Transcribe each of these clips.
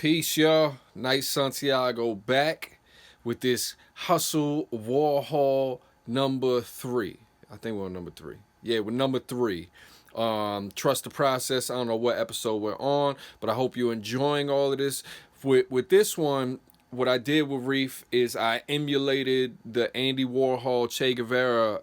Peace, y'all. Night Santiago back with this Hustle Warhol number 3. I think we're on number 3. Yeah, we're number 3. Trust the process. I don't know what episode we're on, but I hope you're enjoying all of this. With this one, what I did with Reef is I emulated the Andy Warhol Che Guevara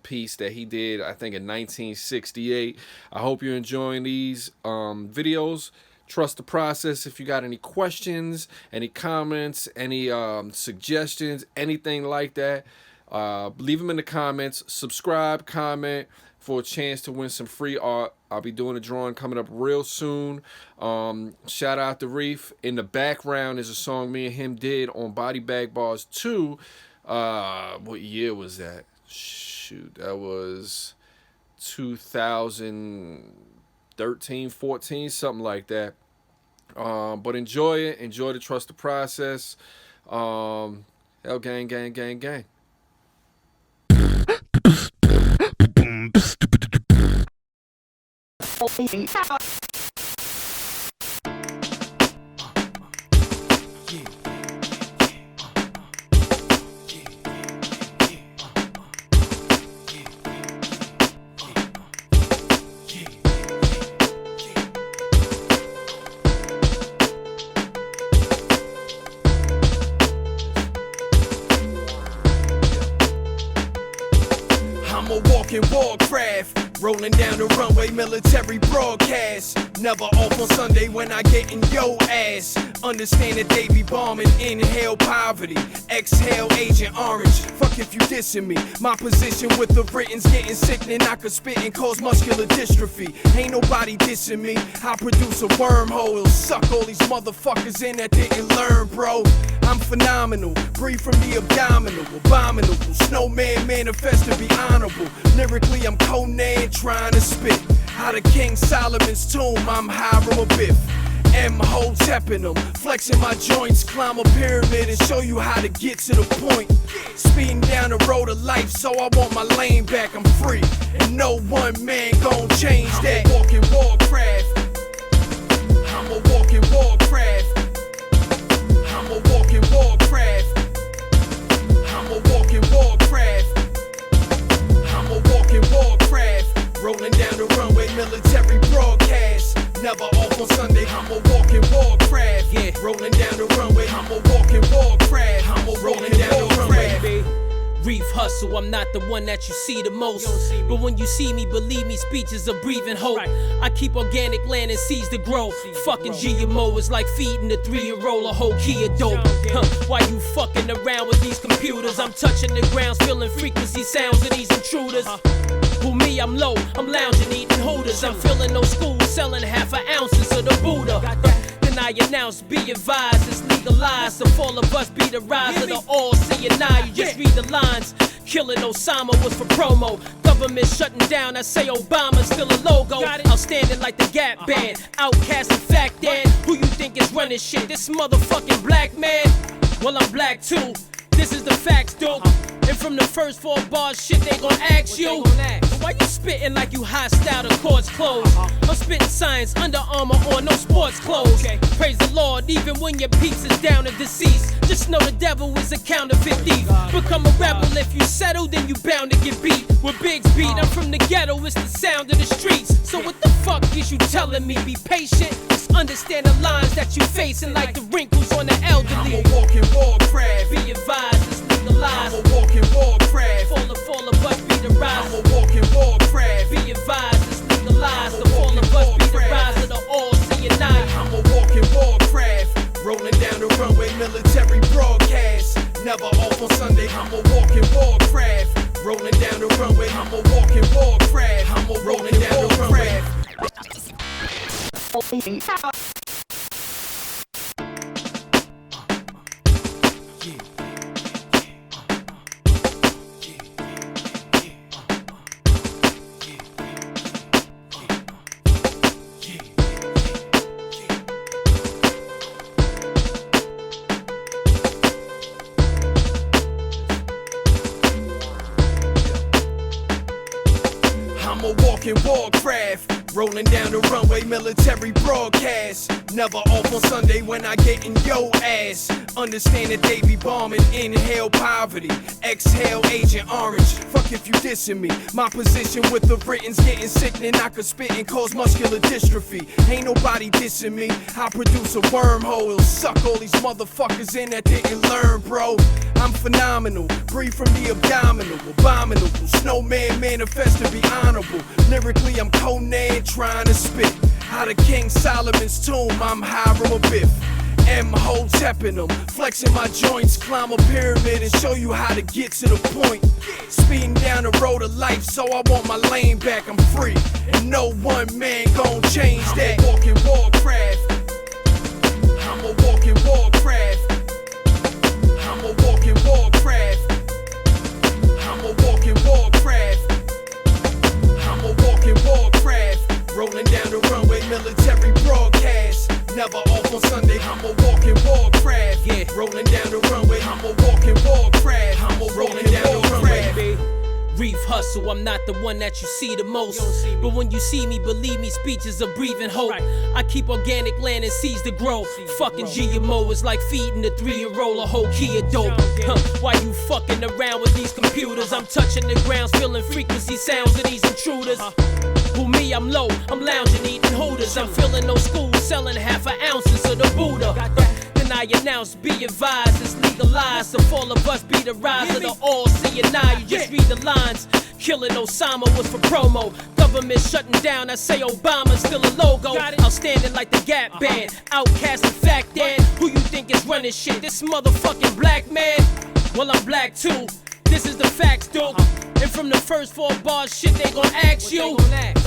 piece that he did, I think, in 1968. I hope you're enjoying these videos. Trust the process. If you got any questions, any comments, any suggestions, anything like that, leave them in the comments. Subscribe, comment for a chance to win some free art. I'll be doing a drawing coming up real soon. Shout out to Reef. In the background is a song me and him did on Body Bag Bars 2. What year was that? Shoot, that was 2013, 14, something like that. But enjoy it. Enjoy the Trust the Process. Hell, gang, gang, gang, gang. I'm a walking Warcraft, rolling down the runway, military broadcast. Never off on Sunday when I get in yo ass. Understand that they be bombing, inhale poverty, exhale Agent Orange. Fuck if you dissing me. My position with the Britons getting sickening. I could spit and cause muscular dystrophy. Ain't nobody dissing me. I produce a wormhole, it'll suck all these motherfuckers in that didn't learn, bro. I'm phenomenal, breathe from the abdominal, abominable. Snowman manifest to be honorable. Lyrically, I'm Conan trying to spit. Out of King Solomon's tomb, I'm Hiram Abiff. M-Hotep in them, flexing my joints, climb a pyramid and show you how to get to the point. Speeding down the road of life, so I want my lane back, I'm free. And no one man gon' change that. I'm a walking Warcraft. I'm a walking Warcraft. I'm a walking Warcraft. I'm a walking Warcraft. I'm a walking Warcraft. Rolling down the runway, military broadcast. Never off on Sunday, I'm a walking Warcraft. Yeah, rolling down the runway, I'm a walking Warcraft. I'm a rolling down the runway. Reef Hustle, I'm not the one that you see the most. But when you see me, believe me, speech is a breathing hope. I keep organic land and seeds to grow. Fucking GMO is like feeding a 3-year-old a whole key of dope. Why you fucking around with these computers? I'm touching the grounds, feeling frequency sounds of these intruders. Who me, I'm low, I'm lounging, eating hooters. I'm filling those schools, selling half an ounces of the Buddha. Then I announce, be advised, it's legalized. So all of us be the rise of the all-seeing eye. You just read the lines. Killing Osama was for promo. Government shutting down, I say Obama's still a logo. Outstanding like the Gap Band. Outcast and fact then. Who you think is running shit? This motherfucking black man? Well, I'm black too. This is the facts, dude. And from the first 4 bars, shit they gon' ask you. Why you spitting like you hostile to courts closed? I'm spitting science, Under Armour on, no sports clothes. Praise the Lord, even when your peeps is down and deceased. Just know the devil is a counterfeit thief. Become a rebel, if you settle, then you bound to get beat. With Big's beat, I'm from the ghetto, it's the sound of the streets. So what the fuck is you telling me? Be patient, just understand the lines that you facing, like the wrinkles on the elderly. I'm a walking Warcraft. Be advised, it's legalized. I'm a walking Warcraft. Fall of us be the rise. I'm a walking Warcraft. Be advised, it's legalized. The fall of us be the rise of the all-seeing eye. I'm a walking Warcraft. Rolling down the runway, military broadcast. Never off on Sunday, I'm a walking Warcraft. Rolling down the runway, I'm a walking Warcraft. I'm a rolling down the runway. I'm a walking Warcraft. Rolling down the runway, military broadcast. Never off on Sunday when I get in yo ass. Understand that they be bombing, inhale poverty, exhale Agent Orange. Fuck if you dissing me. My position with the written's getting sickening. I could spit and cause muscular dystrophy. Ain't nobody dissing me. I produce a wormhole. It'll suck all these motherfuckers in that didn't learn, bro. I'm phenomenal. Breathe from the abdominal. Abominable. Snowman manifest to be honorable. Lyrically, I'm Conan trying to spit. Out of King Solomon's tomb, I'm Hiram Abiff. M-Hotep in them, flexing my joints, climb a pyramid and show you how to get to the point. Speeding down the road of life, so I want my lane back, I'm free. And no one man gon' change that. I'm a walking Warcraft. I'm a walking Warcraft. I'm a walking Warcraft. I'm a walking Warcraft. I'm a walking Warcraft. Rolling down the runway, military broadcast. Never off on Sunday, I'm a walking Warcraft. Yeah. Rolling down the runway, I'm a walking Warcraft. I'm a rolling down the runway. Reef Hustle, I'm not the one that you see the most. But when you see me, believe me, speech is a breathing hope. I keep organic land and seeds to grow. Fucking GMO is like feeding a 3-year-old a whole key of dope. Why you fucking around with these computers? I'm touching the grounds, feeling frequency sounds of these intruders. Who me, I'm low, I'm lounging, eating hooters. I'm feeling no school, selling half an ounces of the Buddha. Then I announce, be advised, it's legalized. So all of us be the rise of the all-seeing eye. You just read the lines. Killing Osama was for promo. Government shutting down, I say Obama's still a logo. Outstanding like the Gap Band. Outcast and fact then. Who you think is running shit? This motherfucking black man? Well, I'm black too. This is the facts, dude. And from the first 4 bars, shit they gon' ask you.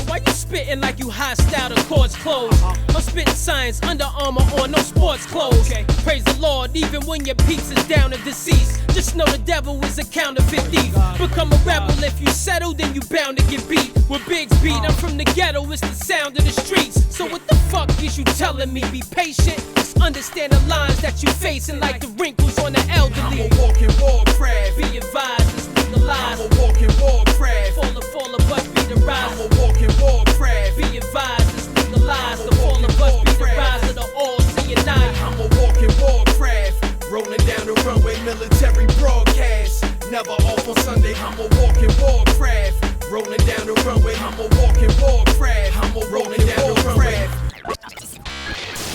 Why you spitting like you hostile to courts closed? I'm spitting science, Under Armour on, no sports clothes. Praise the Lord, even when your peeps is down and deceased. Just know the devil is a counterfeit thief. Become a rebel, if you settle, then you bound to get beat. With Big's beat, I'm from the ghetto, it's the sound of the streets. So what the fuck is you telling me? Be patient, just understand the lines that you facing, like the wrinkles on the elderly. I'm a walking Warcraft. Be advised, it's legalized. I'm a walking Warcraft. Fall of us be the rise. I'm a walking Warcraft. Be advised, it's legalized. The fall of us be the rise of the all-seeing eye. I'm a walking Warcraft. Rolling down the runway, military broadcast. Never off on Sunday, I'm a walking Warcraft. Rolling down the runway, I'm a walking Warcraft. I'm a rolling down the runway.